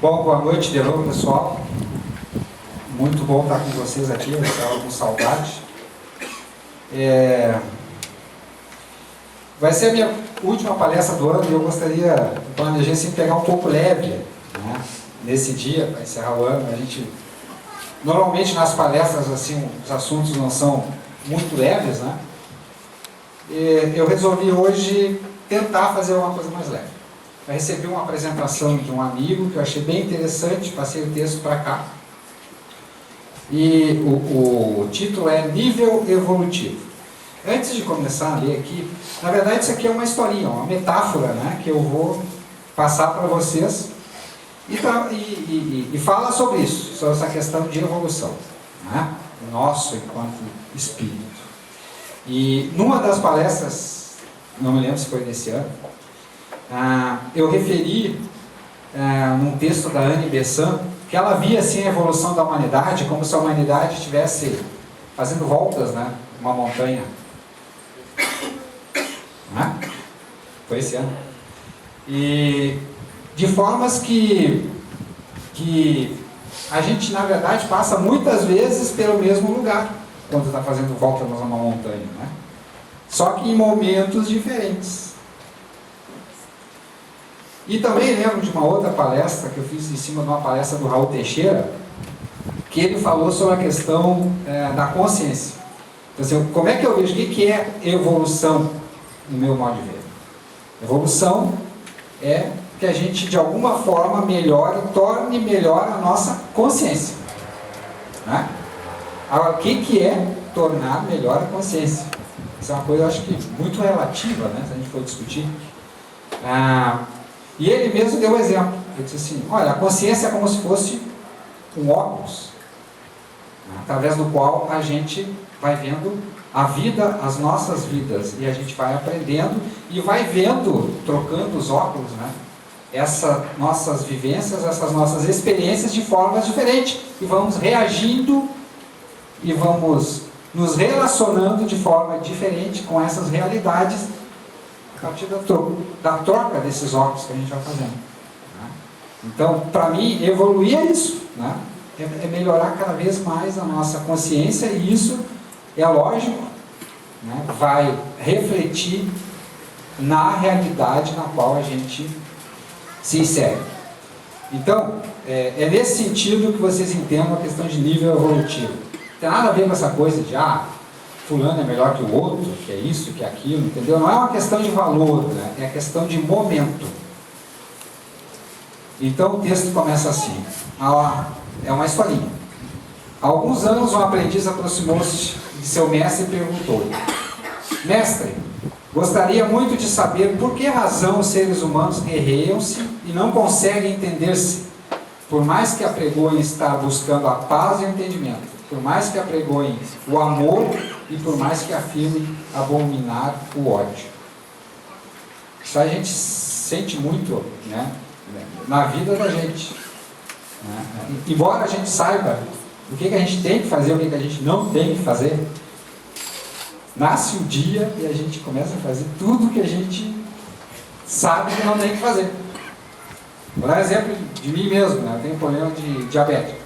Bom, boa noite de novo, pessoal. Muito bom estar com vocês aqui, eu estava com saudade. Vai ser a minha última palestra do ano e eu gostaria, planejei sempre pegar um pouco leve, né? Nesse dia, para encerrar o ano. A gente, normalmente nas palestras, assim, os assuntos não são muito leves, né? E eu resolvi hoje tentar fazer uma coisa mais leve. Eu recebi uma apresentação de um amigo que eu achei bem interessante, passei o texto para cá. E o título é Nível Evolutivo. Antes de começar a ler aqui, na verdade isso aqui é uma historinha, uma metáfora, né, que eu vou passar para vocês e fala sobre isso, sobre essa questão de evolução, né, nosso enquanto espírito. E numa das palestras, não me lembro se foi nesse ano, eu referi num texto da Anne Besant que ela via assim a evolução da humanidade como se a humanidade estivesse fazendo voltas, né, uma montanha. Foi esse ano. E de formas que a gente na verdade passa muitas vezes pelo mesmo lugar quando está fazendo volta numa montanha, né? Só que em momentos diferentes. E também lembro de uma outra palestra que eu fiz em cima de uma palestra do Raul Teixeira, que ele falou sobre a questão da consciência. Então, assim, como é que eu vejo o que é evolução no meu modo de ver? Evolução é que a gente de alguma forma melhore, torne melhor a nossa consciência, né? Agora, o que é tornar melhor a consciência? Isso é uma coisa, eu acho que muito relativa, né, se a gente for discutir. E ele mesmo deu um exemplo. Ele disse assim, olha, a consciência é como se fosse um óculos, através do qual a gente vai vendo a vida, as nossas vidas, e a gente vai aprendendo e vai vendo, trocando os óculos, né, essas nossas vivências, essas nossas experiências de formas diferentes, e vamos reagindo e vamos nos relacionando de forma diferente com essas realidades a partir da troca desses óculos que a gente vai fazendo, né? Então, para mim, evoluir é isso, né? É melhorar cada vez mais a nossa consciência, e isso é lógico, né? Vai refletir na realidade na qual a gente se insere. Então, é nesse sentido que vocês entendam a questão de nível evolutivo. Não tem nada a ver com essa coisa de fulano é melhor que o outro, que é isso, que é aquilo, entendeu? Não é uma questão de valor, né? É a questão de momento. Então o texto começa assim, é uma historinha. Há alguns anos um aprendiz aproximou-se de seu mestre e perguntou-lhe: mestre, gostaria muito de saber por que razão os seres humanos guerreiam-se e não conseguem entender-se, por mais que apregoem estar buscando a paz e o entendimento, por mais que apregoem o amor e por mais que afirmem abominar o ódio. Isso a gente sente muito, né, na vida da gente, né? Embora a gente saiba o que a gente tem que fazer, o que a gente não tem que fazer, nasce o dia e a gente começa a fazer tudo que a gente sabe que não tem que fazer. Vou dar um exemplo de mim mesmo, né? Eu tenho problema de diabetes.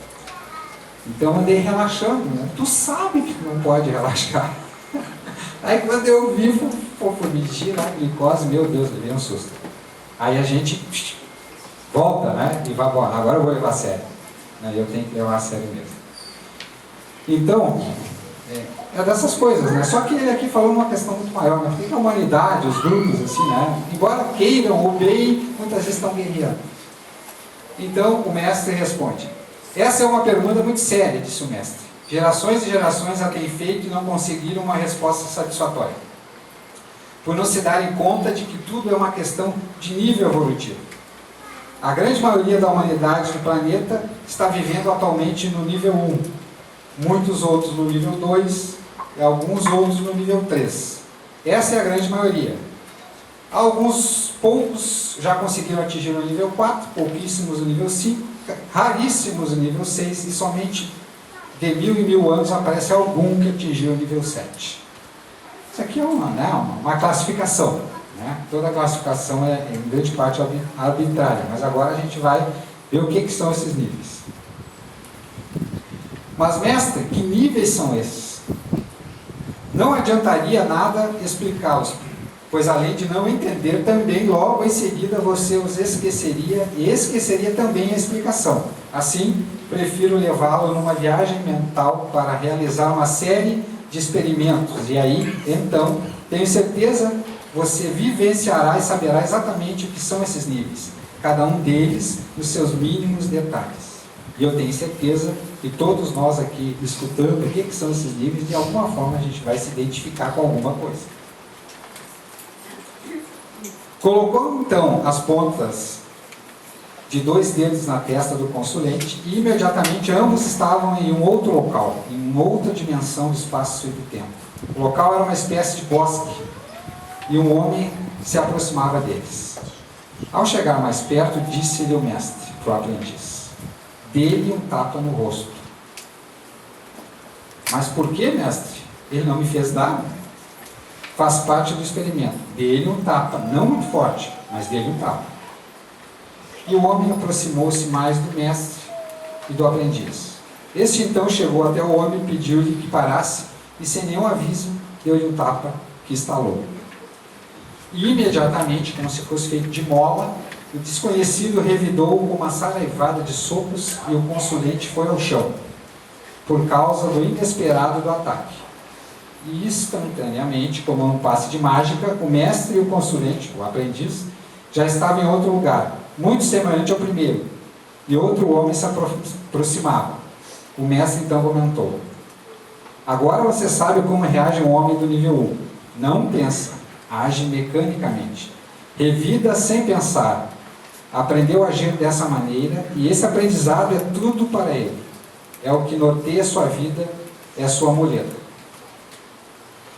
Então eu andei relaxando, né? Tu sabe que tu não pode relaxar. Aí quando eu vi, por medir a glicose, meu Deus, levei um susto. Aí a gente volta, né? E vai embora. Agora eu vou levar a sério. Eu tenho que levar a sério mesmo. Então, é dessas coisas, né? Só que ele aqui falou uma questão muito maior, né? Porque a humanidade, os grupos, assim, né? Embora queiram ou bem, muitas vezes estão guerreando. Então o mestre responde: essa é uma pergunta muito séria, disse o mestre. Gerações e gerações a têm feito e não conseguiram uma resposta satisfatória, por não se darem conta de que tudo é uma questão de nível evolutivo. A grande maioria da humanidade do planeta está vivendo atualmente no nível 1, muitos outros no nível 2 e alguns outros no nível 3. Essa é a grande maioria. Alguns poucos já conseguiram atingir o nível 4, pouquíssimos no nível 5, raríssimos no nível 6, e somente de 1000 em 1000 anos aparece algum que atingiu o nível 7. Isso aqui é uma classificação, né? Toda classificação é em grande parte arbitrária, mas agora a gente vai ver o que são esses níveis. Mas, mestre, que níveis são esses? Não adiantaria nada explicá-los, pois além de não entender, também logo em seguida você os esqueceria e esqueceria também a explicação. Assim, prefiro levá-lo numa viagem mental para realizar uma série de experimentos, e aí, então, tenho certeza, você vivenciará e saberá exatamente o que são esses níveis, cada um deles nos seus mínimos detalhes. E eu tenho certeza que todos nós aqui, escutando o que são esses níveis, de alguma forma a gente vai se identificar com alguma coisa. Colocou então as pontas de 2 dedos na testa do consulente e imediatamente ambos estavam em um outro local, em uma outra dimensão do espaço e do tempo. O local era uma espécie de bosque e um homem se aproximava deles. Ao chegar mais perto, disse-lhe o mestre para o aprendiz: dê-lhe um tapa no rosto. Mas por que, mestre? Ele não me fez nada. Faz parte do experimento. Dê-lhe um tapa, não muito forte, mas dê-lhe um tapa. E o homem aproximou-se mais do mestre e do aprendiz. Este então chegou até o homem e pediu-lhe que parasse, e sem nenhum aviso, deu-lhe um tapa que estalou. E imediatamente, como se fosse feito de mola, o desconhecido revidou com uma saraivada de socos e o consulente foi ao chão, por causa do inesperado do ataque. E instantaneamente, como um passe de mágica, o mestre e o consulente, o aprendiz, já estavam em outro lugar, muito semelhante ao primeiro, e outro homem se aproximava. O mestre então comentou: agora você sabe como reage um homem do nível 1. Não pensa, age mecanicamente. Revida sem pensar. Aprendeu a agir dessa maneira, e esse aprendizado é tudo para ele. É o que norteia a sua vida, é a sua muleta.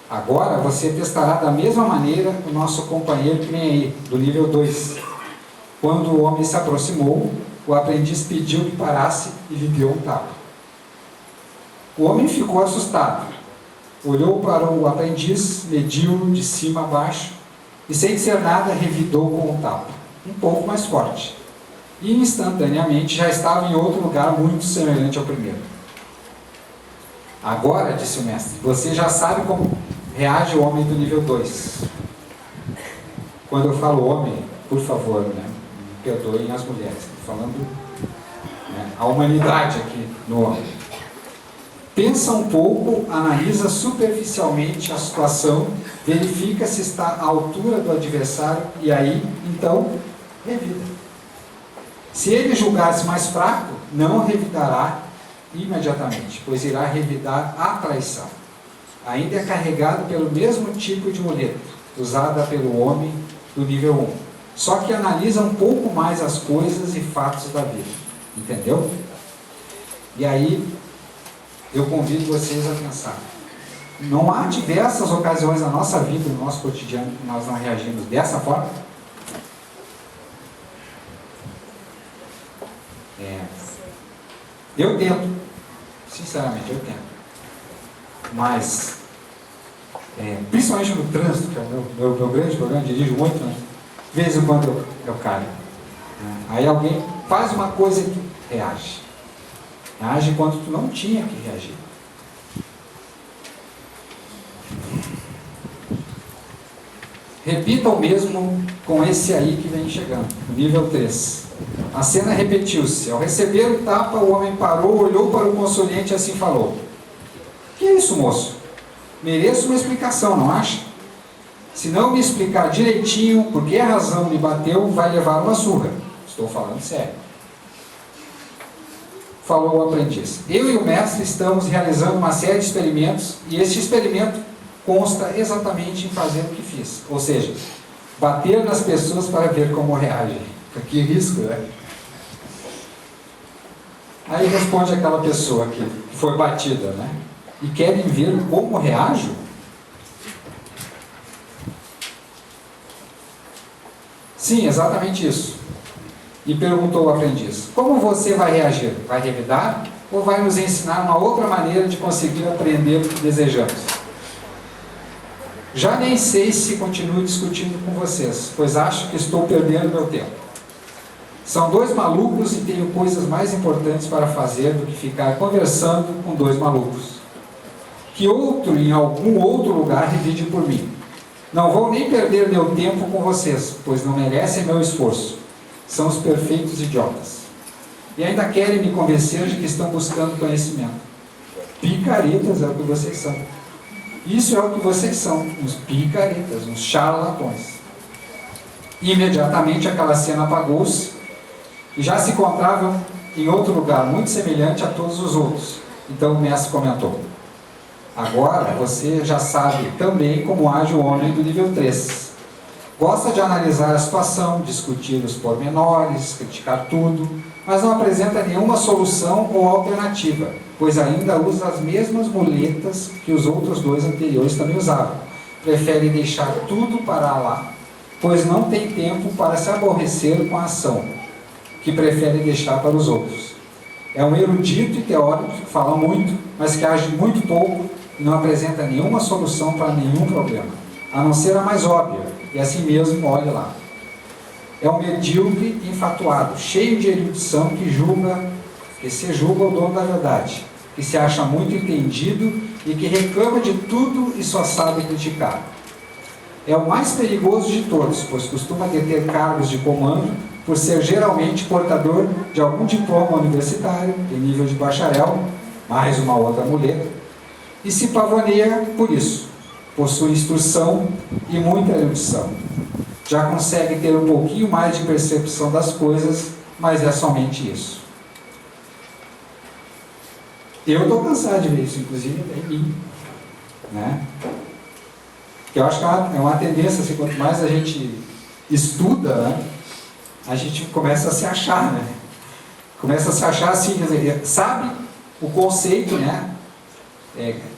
Agora você testará da mesma maneira o nosso companheiro que vem aí, do nível 2. Quando o homem se aproximou, o aprendiz pediu que parasse e lhe deu um tapa. O homem ficou assustado. Olhou para o aprendiz, mediu de cima a baixo e, sem dizer nada, revidou com um tapa, um pouco mais forte. E instantaneamente já estava em outro lugar muito semelhante ao primeiro. Agora, disse o mestre, você já sabe como reage o homem do nível 2. Quando eu falo homem, por favor, me perdoem as mulheres. Estou falando a humanidade aqui no homem. Pensa um pouco, analisa superficialmente a situação, verifica se está à altura do adversário e aí, então, revida. Se ele julgar-se mais fraco, não revidará imediatamente, pois irá revidar a traição. Ainda é carregado pelo mesmo tipo de muleta, usada pelo homem do nível 1. Só que analisa um pouco mais as coisas e fatos da vida. Entendeu? E aí, eu convido vocês a pensar. Não há diversas ocasiões na nossa vida, no nosso cotidiano, que nós não reagimos dessa forma? Eu tento. Sinceramente, eu tento. Mas, principalmente no trânsito, que é o meu grande problema, eu dirijo muito, né? De vez em quando eu caio. Aí alguém faz uma coisa e tu reage. Reage quando tu não tinha que reagir. Repita o mesmo com esse aí que vem chegando, nível 3. A cena repetiu-se. Ao receber o tapa, o homem parou, olhou para o consulente e assim falou: que é isso, moço? Mereço uma explicação, não acha? Se não me explicar direitinho por que razão me bateu, vai levar uma surra. Estou falando sério. Falou o aprendiz: eu e o mestre estamos realizando uma série de experimentos e este experimento consta exatamente em fazer o que fiz. Ou seja, bater nas pessoas para ver como reagem. Que risco, né? Aí responde aquela pessoa que foi batida, né? E querem ver como reajo? Sim, exatamente isso. E perguntou o aprendiz: como você vai reagir? Vai revidar? Ou vai nos ensinar uma outra maneira de conseguir aprender o que desejamos? Já nem sei se continuo discutindo com vocês, pois acho que estou perdendo meu tempo. São dois malucos e tenho coisas mais importantes para fazer do que ficar conversando com dois malucos. Que outro em algum outro lugar revide por mim. Não vou nem perder meu tempo com vocês, pois não merecem meu esforço. São os perfeitos idiotas. E ainda querem me convencer de que estão buscando conhecimento. Picaretas é o que vocês são. Isso é o que vocês são, uns picaretas, uns charlatões. Imediatamente aquela cena apagou-se e já se encontravam em outro lugar, muito semelhante a todos os outros. Então o mestre comentou: agora você já sabe também como age o homem do nível 3. Gosta de analisar a situação, discutir os pormenores, criticar tudo, mas não apresenta nenhuma solução ou alternativa, pois ainda usa as mesmas muletas que os outros dois anteriores também usavam. Prefere deixar tudo para lá, pois não tem tempo para se aborrecer com a ação, que prefere deixar para os outros. É um erudito e teórico que fala muito, mas que age muito pouco e não apresenta nenhuma solução para nenhum problema, a não ser a mais óbvia, e assim mesmo, olhe lá. É um medíocre enfatuado, cheio de erudição, que se julga o dono da verdade, que se acha muito entendido e que reclama de tudo e só sabe criticar. É o mais perigoso de todos, pois costuma deter cargos de comando, por ser geralmente portador de algum diploma universitário, em nível de bacharel, mais uma outra muleta, e se pavoneia por isso. Possui instrução e muita erudição. Já consegue ter um pouquinho mais de percepção das coisas, mas é somente isso. Eu estou cansado de ver isso, inclusive em mim, né? Porque eu acho que é uma tendência, assim, quanto mais a gente estuda, né, a gente começa a se achar, né? Começa a se achar assim, quer dizer, sabe o conceito, né?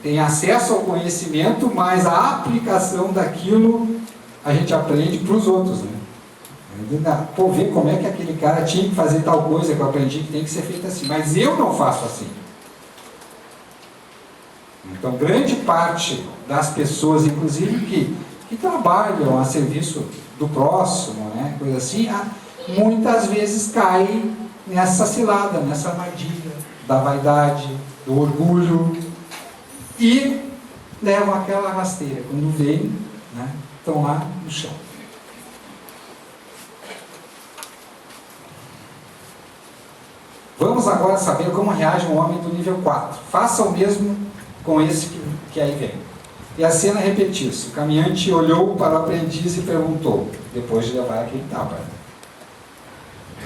Tem acesso ao conhecimento, mas a aplicação daquilo a gente aprende para os outros, né? Pô, ver como é que aquele cara tinha que fazer tal coisa que eu aprendi que tem que ser feita assim, mas eu não faço assim. Então, grande parte das pessoas, inclusive, que trabalham a serviço do próximo, né, coisa assim, muitas vezes caem nessa cilada, nessa armadilha da vaidade, do orgulho, e levam aquela rasteira. Quando vem, né, estão lá no chão. Vamos agora saber como reage um homem do nível 4. Faça o mesmo com esse que aí vem. E a cena repetiu-se. O caminhante olhou para o aprendiz e perguntou, depois de levar aquele tapa: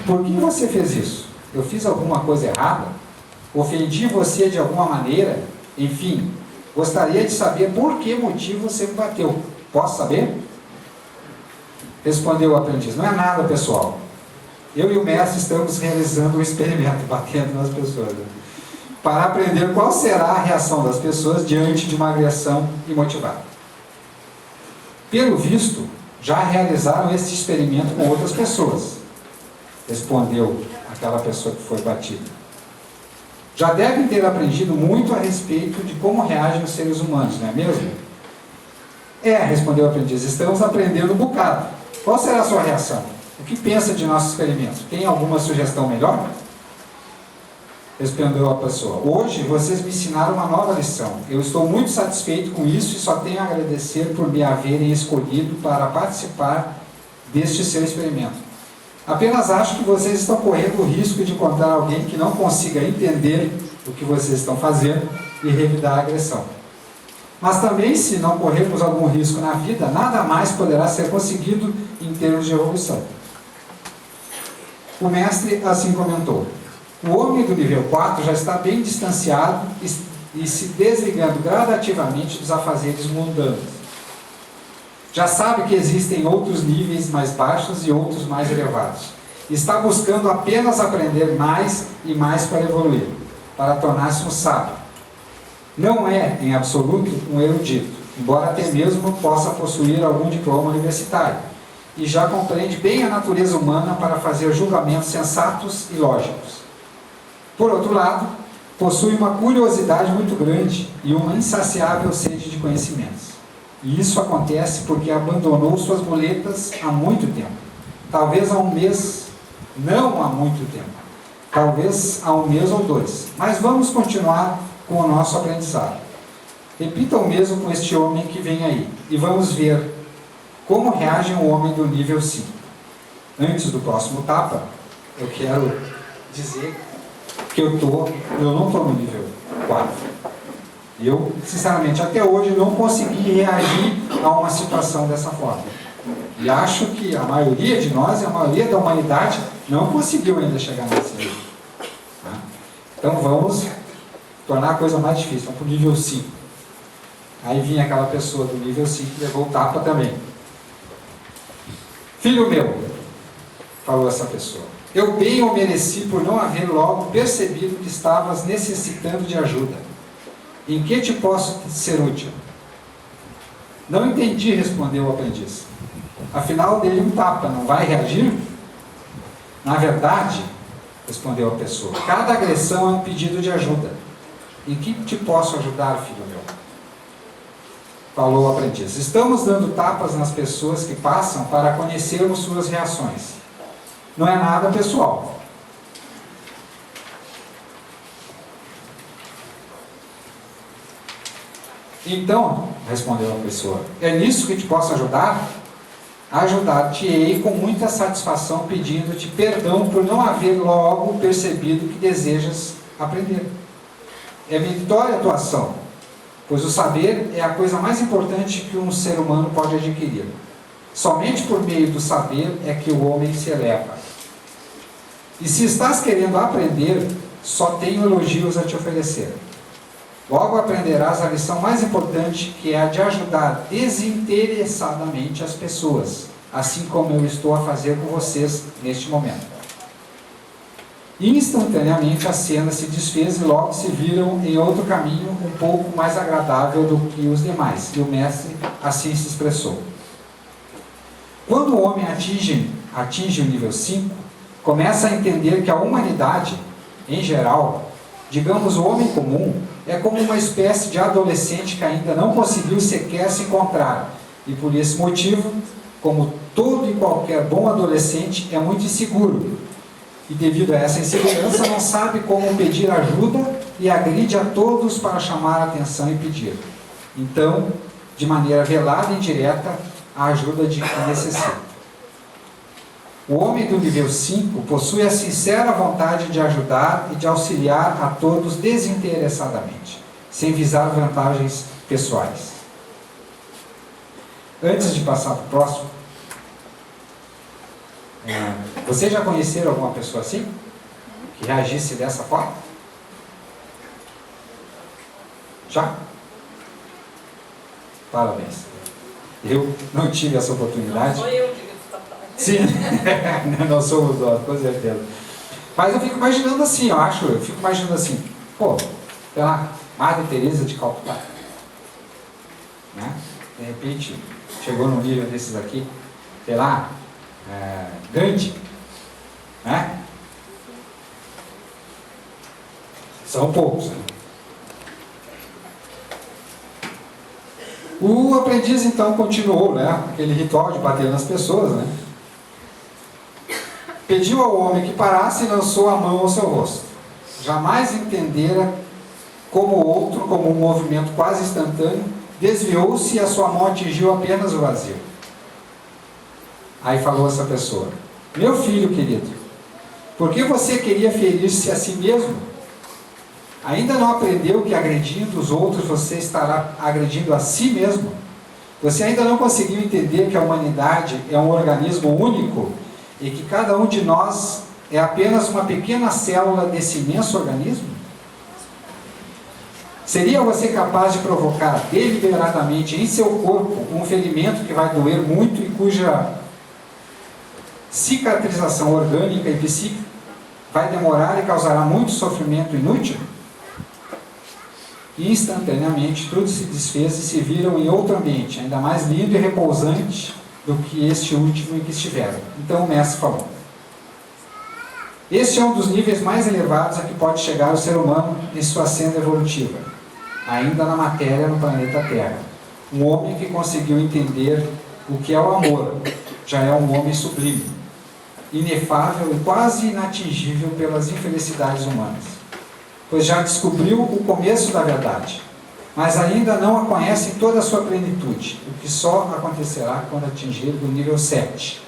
por que você fez isso? Eu fiz alguma coisa errada? Ofendi você de alguma maneira? Enfim, gostaria de saber por que motivo você me bateu. Posso saber? Respondeu o aprendiz: não é nada, pessoal. Eu e o mestre estamos realizando um experimento, batendo nas pessoas, né, para aprender qual será a reação das pessoas diante de uma agressão imotivada. Pelo visto, já realizaram esse experimento com outras pessoas, respondeu aquela pessoa que foi batida. Já devem ter aprendido muito a respeito de como reagem os seres humanos, não é mesmo? Respondeu o aprendiz, estamos aprendendo um bocado. Qual será a sua reação? O que pensa de nosso experimento? Tem alguma sugestão melhor? Respondeu a pessoa: hoje vocês me ensinaram uma nova lição. Eu estou muito satisfeito com isso e só tenho a agradecer por me haverem escolhido para participar deste seu experimento. Apenas acho que vocês estão correndo o risco de encontrar alguém que não consiga entender o que vocês estão fazendo e revidar a agressão. Mas também, se não corrermos algum risco na vida, nada mais poderá ser conseguido em termos de evolução. O mestre assim comentou: o homem do nível 4 já está bem distanciado e se desligando gradativamente dos afazeres mundanos. Já sabe que existem outros níveis mais baixos e outros mais elevados. Está buscando apenas aprender mais e mais para evoluir, para tornar-se um sábio. Não é, em absoluto, um erudito, embora até mesmo possa possuir algum diploma universitário, e já compreende bem a natureza humana para fazer julgamentos sensatos e lógicos. Por outro lado, possui uma curiosidade muito grande e uma insaciável sede de conhecimentos. E isso acontece porque abandonou suas muletas há muito tempo. Talvez há um mês não há muito tempo. Talvez há um mês ou dois. Mas vamos continuar com o nosso aprendizado. Repita o mesmo com este homem que vem aí. E vamos ver como reage um homem do nível 5. Antes do próximo tapa, eu quero dizer que eu não estou no nível 4. Eu, sinceramente, até hoje não consegui reagir a uma situação dessa forma. E acho que a maioria de nós e a maioria da humanidade não conseguiu ainda chegar nesse nível. Tá? Então vamos tornar a coisa mais difícil. Vamos para o nível 5. Aí vinha aquela pessoa do nível 5 e levou o tapa também. Filho meu, falou essa pessoa, eu bem o mereci por não haver logo percebido que estavas necessitando de ajuda. Em que te posso ser útil? Não entendi, respondeu o aprendiz. Afinal, dei um tapa, não vai reagir? Na verdade, respondeu a pessoa, cada agressão é um pedido de ajuda. Em que te posso ajudar, filho meu? Falou o aprendiz. Estamos dando tapas nas pessoas que passam para conhecermos suas reações. Não é nada pessoal. Então, respondeu a pessoa, é nisso que te posso ajudar? Ajudar-te-ei com muita satisfação, pedindo-te perdão por não haver logo percebido que desejas aprender. É meritória a tua ação, pois o saber é a coisa mais importante que um ser humano pode adquirir. Somente por meio do saber é que o homem se eleva. E se estás querendo aprender, só tenho elogios a te oferecer. Logo aprenderás a lição mais importante, que é a de ajudar desinteressadamente as pessoas, assim como eu estou a fazer com vocês neste momento. Instantaneamente a cena se desfez e logo se viram em outro caminho um pouco mais agradável do que os demais, e o mestre assim se expressou. Quando o homem atinge o nível 5, começa a entender que a humanidade, em geral, digamos o homem comum, é como uma espécie de adolescente que ainda não conseguiu sequer se encontrar, e por esse motivo, como todo e qualquer bom adolescente, é muito inseguro, e devido a essa insegurança não sabe como pedir ajuda e agride a todos para chamar a atenção e pedir. Então, de maneira velada e indireta, a ajuda de quem necessita. O homem do nível 5 possui a sincera vontade de ajudar e de auxiliar a todos desinteressadamente, sem visar vantagens pessoais. Antes de passar para o próximo, vocês já conheceram alguma pessoa assim? Que reagisse dessa forma? Já? Parabéns. Eu não tive essa oportunidade. Não sou eu, diga-se de passagem. Sim, não somos nós, com certeza. Mas eu fico imaginando assim, eu fico imaginando assim, sei lá, Madre Teresa de Calcutá. Né? De repente, chegou num nível desses aqui, sei lá, Gandhi, né? São poucos, né? O aprendiz então continuou, né? Aquele ritual de bater nas pessoas, né? Pediu ao homem que parasse e lançou a mão ao seu rosto. Jamais entendera como o outro, como um movimento quase instantâneo, desviou-se e a sua mão atingiu apenas o vazio. Aí falou essa pessoa: meu filho querido, por que você queria ferir-se a si mesmo? Ainda não aprendeu que agredindo os outros você estará agredindo a si mesmo? Você ainda não conseguiu entender que a humanidade é um organismo único e que cada um de nós é apenas uma pequena célula desse imenso organismo? Seria você capaz de provocar deliberadamente em seu corpo um ferimento que vai doer muito e cuja cicatrização orgânica e psíquica vai demorar e causará muito sofrimento inútil? Instantaneamente tudo se desfez e se viram em outro ambiente, ainda mais lindo e repousante do que este último em que estiveram. Então o mestre falou: este é um dos níveis mais elevados a que pode chegar o ser humano em sua senda evolutiva, ainda na matéria no planeta Terra. Um homem que conseguiu entender o que é o amor já é um homem sublime. inefável e quase inatingível pelas infelicidades humanas, pois já descobriu o começo da verdade, mas ainda não a conhece em toda a sua plenitude, o que só acontecerá quando atingir o nível 7.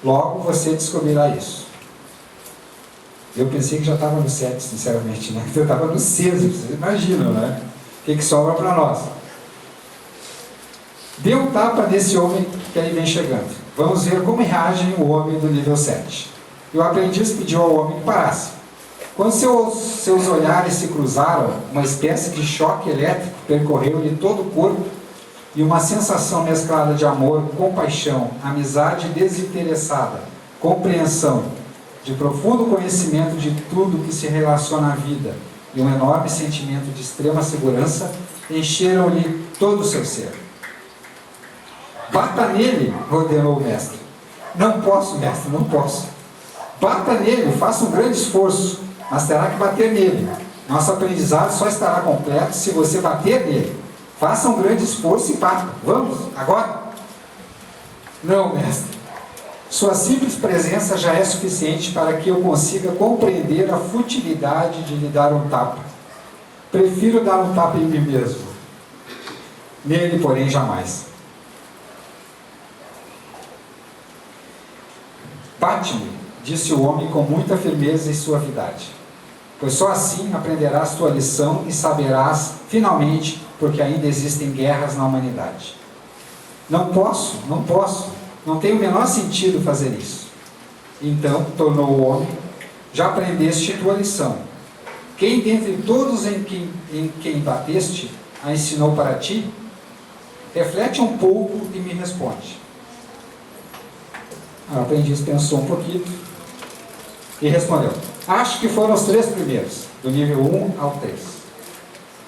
Logo você descobrirá isso. Eu pensei que já estava no 7, sinceramente, né? Eu estava no 6, vocês imaginam, né? O que sobra para nós? Dê um tapa nesse homem que aí vem chegando. Vamos ver como reage o homem do nível 7. E o aprendiz pediu ao homem que parasse. Quando seus olhares se cruzaram, uma espécie de choque elétrico percorreu-lhe todo o corpo e uma sensação mesclada de amor, compaixão, amizade desinteressada, compreensão, de profundo conhecimento de tudo que se relaciona à vida e um enorme sentimento de extrema segurança encheram-lhe todo o seu ser. Bata nele, ordenou o mestre. Não posso, mestre, não posso. Bata nele, faça um grande esforço, mas terá que bater nele. Nosso aprendizado só estará completo se você bater nele. Faça um grande esforço e bata. Vamos, agora? Não, mestre. Sua simples presença já é suficiente para que eu consiga compreender a futilidade de lhe dar um tapa. Prefiro dar um tapa em mim mesmo. Nele, porém, jamais. Bate-me, disse o homem com muita firmeza e suavidade, pois só assim aprenderás tua lição e saberás, finalmente, porque ainda existem guerras na humanidade. Não posso, não tem o menor sentido fazer isso. Então, tornou o homem, já aprendeste tua lição. Quem dentre todos em quem bateste, a ensinou para ti? Reflete um pouco e me responde. O aprendiz pensou um pouquinho e respondeu: acho que foram os 3 primeiros, do nível 1 ao 3.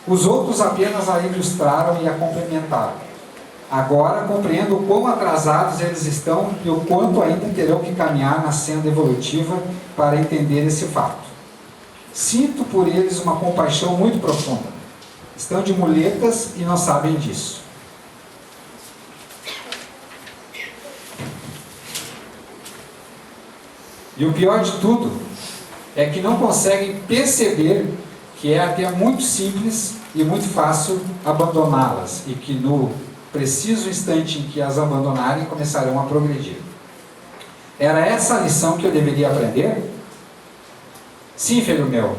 Os outros apenas a ilustraram e a complementaram. Agora compreendo o quão atrasados eles estão e o quanto ainda terão que caminhar na senda evolutiva para entender esse fato. Sinto por eles uma compaixão muito profunda. Estão de muletas e não sabem disso. E o pior de tudo é que não conseguem perceber que é até muito simples e muito fácil abandoná-las e que no preciso instante em que as abandonarem começarão a progredir. Era essa a lição que eu deveria aprender? Sim, filho meu.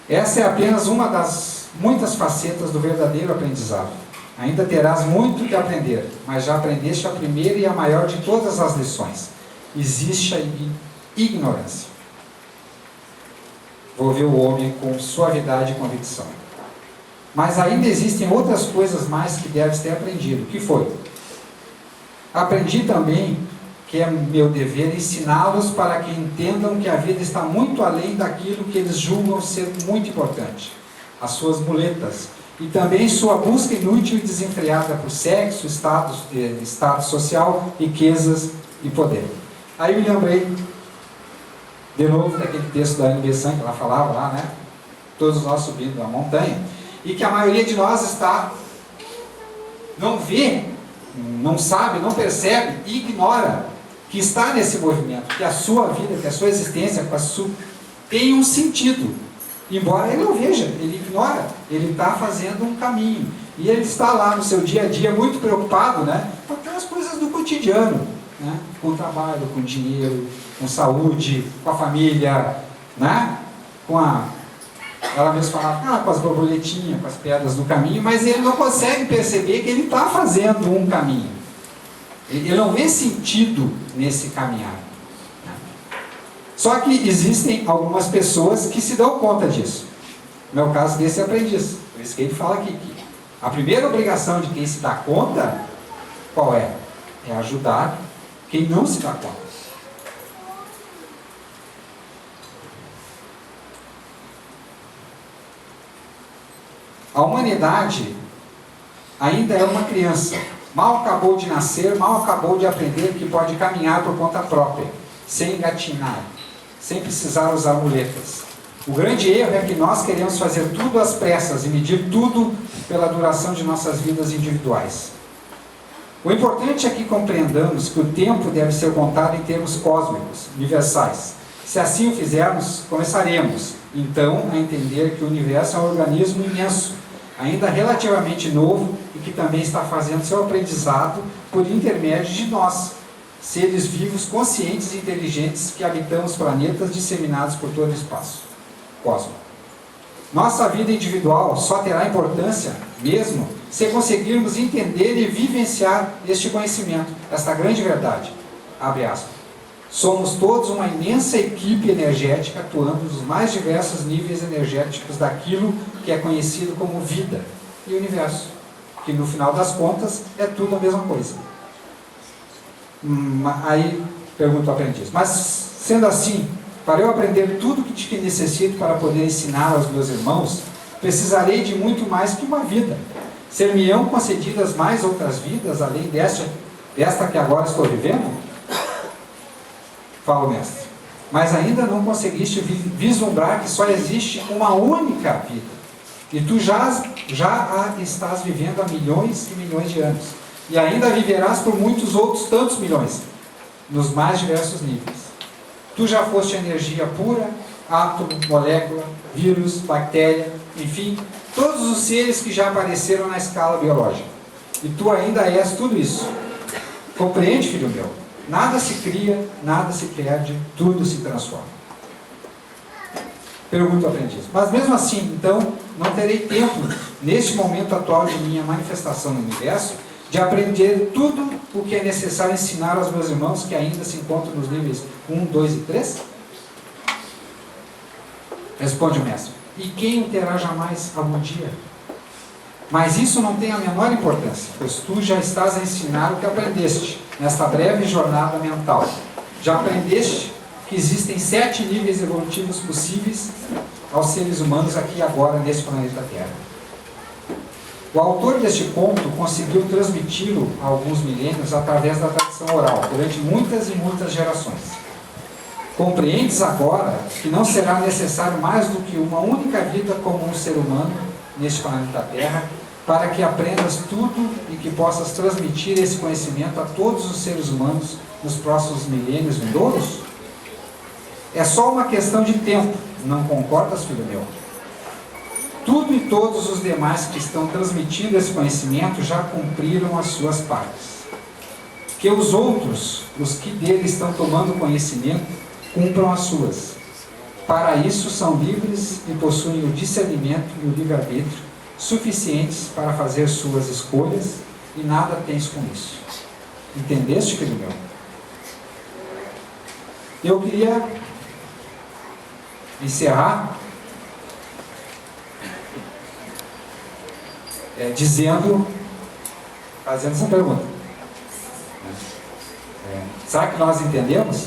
Essa é apenas uma das muitas facetas do verdadeiro aprendizado. Ainda terás muito que aprender, mas já aprendeste a primeira e a maior de todas as lições. Existe a ignorância. Volveu o homem com suavidade e convicção. Mas ainda existem outras coisas mais que deves ter aprendido. O que foi? Aprendi também que é meu dever ensiná-los para que entendam que a vida está muito além daquilo que eles julgam ser muito importante. As suas muletas. E também sua busca inútil e desenfreada por sexo, status social, riquezas e poder. Aí me lembrei de novo daquele texto da Anne Besant que ela falava lá, né? Todos nós subindo a montanha, e que a maioria de nós não vê, não sabe, não percebe e ignora que está nesse movimento, que a sua vida, que a sua existência tem um sentido, embora ele não veja, ele ignora, ele está fazendo um caminho, e ele está lá no seu dia a dia muito preocupado, né, com aquelas coisas do cotidiano, né, com o trabalho, com o dinheiro, com saúde, com a família, né, ela mesma falava, com as borboletinhas, com as pedras do caminho, mas ele não consegue perceber que ele está fazendo um caminho. Ele não vê sentido nesse caminhar. Só que existem algumas pessoas que se dão conta disso. No meu caso desse aprendiz. Por isso que ele fala aqui que a primeira obrigação de quem se dá conta, qual é? É ajudar quem não se dá conta. A humanidade ainda é uma criança. Mal acabou de nascer, mal acabou de aprender que pode caminhar por conta própria, sem engatinar, sem precisar usar muletas. O grande erro é que nós queremos fazer tudo às pressas e medir tudo pela duração de nossas vidas individuais. O importante é que compreendamos que o tempo deve ser contado em termos cósmicos, universais. Se assim o fizermos, começaremos, então, a entender que o universo é um organismo imenso, ainda relativamente novo e que também está fazendo seu aprendizado por intermédio de nós, seres vivos, conscientes e inteligentes que habitamos planetas disseminados por todo o espaço cósmico. Nossa vida individual só terá importância mesmo se conseguirmos entender e vivenciar este conhecimento, esta grande verdade. Abre aspas. Somos todos uma imensa equipe energética atuando nos mais diversos níveis energéticos daquilo que é conhecido como vida e universo, que no final das contas é tudo a mesma coisa. Aí pergunta o aprendiz, mas sendo assim, para eu aprender tudo o que necessito para poder ensinar aos meus irmãos, precisarei de muito mais que uma vida. Ser-me-ão concedidas mais outras vidas, além desta que agora estou vivendo? Fala o mestre. Mas ainda não conseguiste vislumbrar que só existe uma única vida. E tu já a estás vivendo há milhões e milhões de anos. E ainda viverás por muitos outros tantos milhões, nos mais diversos níveis. Tu já foste energia pura, átomo, molécula, vírus, bactéria, enfim, todos os seres que já apareceram na escala biológica. E tu ainda és tudo isso. Compreende, filho meu? Nada se cria, nada se perde, tudo se transforma. Pergunta o aprendiz. Mas mesmo assim, então, não terei tempo, neste momento atual de minha manifestação no universo, de aprender tudo o que é necessário ensinar aos meus irmãos que ainda se encontram nos níveis 1, 2 e 3? Responde o mestre. E quem o terá jamais algum dia? Mas isso não tem a menor importância, pois tu já estás a ensinar o que aprendeste nesta breve jornada mental. Já aprendeste que existem 7 níveis evolutivos possíveis aos seres humanos aqui e agora neste planeta Terra. O autor deste conto conseguiu transmiti-lo há alguns milênios através da tradição oral, durante muitas e muitas gerações. Compreendes agora que não será necessário mais do que uma única vida como um ser humano neste planeta Terra, para que aprendas tudo e que possas transmitir esse conhecimento a todos os seres humanos nos próximos milênios vindouros? É só uma questão de tempo, não concordas, filho meu? Tudo e todos os demais que estão transmitindo esse conhecimento já cumpriram as suas partes. Que os outros, os que dele estão tomando conhecimento, cumpram as suas. Para isso são livres e possuem o discernimento e o livre-arbítrio suficientes para fazer suas escolhas, e nada tens com isso. Entendeste, filho meu? Eu queria encerrar fazendo essa pergunta. Será que nós entendemos?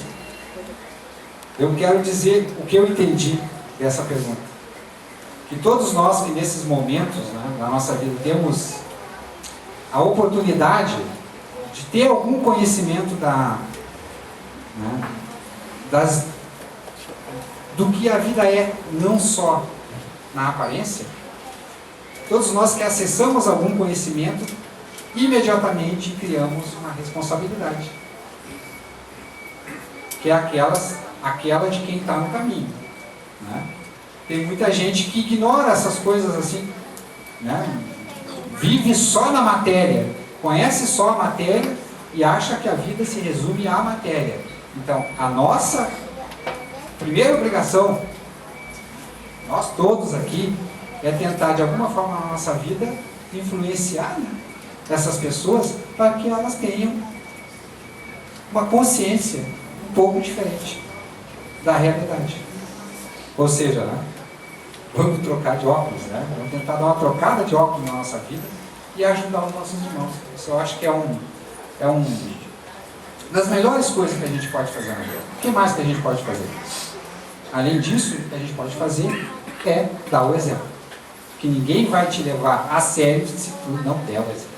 Eu quero dizer o que eu entendi dessa pergunta. Que todos nós que nesses momentos, na nossa vida, temos a oportunidade de ter algum conhecimento do que a vida é, não só na aparência. Todos nós que acessamos algum conhecimento, imediatamente criamos uma responsabilidade, que é aquela de quem está no caminho. Tem muita gente que ignora essas coisas assim, vive só na matéria, conhece só a matéria e acha que a vida se resume à matéria. Então, a nossa primeira obrigação, nós todos aqui, é tentar de alguma forma na nossa vida influenciar essas pessoas para que elas tenham uma consciência um pouco diferente da realidade. Ou seja, vamos trocar de óculos, vamos tentar dar uma trocada de óculos na nossa vida e ajudar os nossos irmãos. Isso eu acho que é uma das melhores coisas que a gente pode fazer na vida. O que mais que a gente pode fazer? Além disso, o que a gente pode fazer é dar o exemplo. Que ninguém vai te levar a sério se tu não der o exemplo.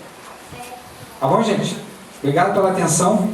Tá bom, gente? Obrigado pela atenção.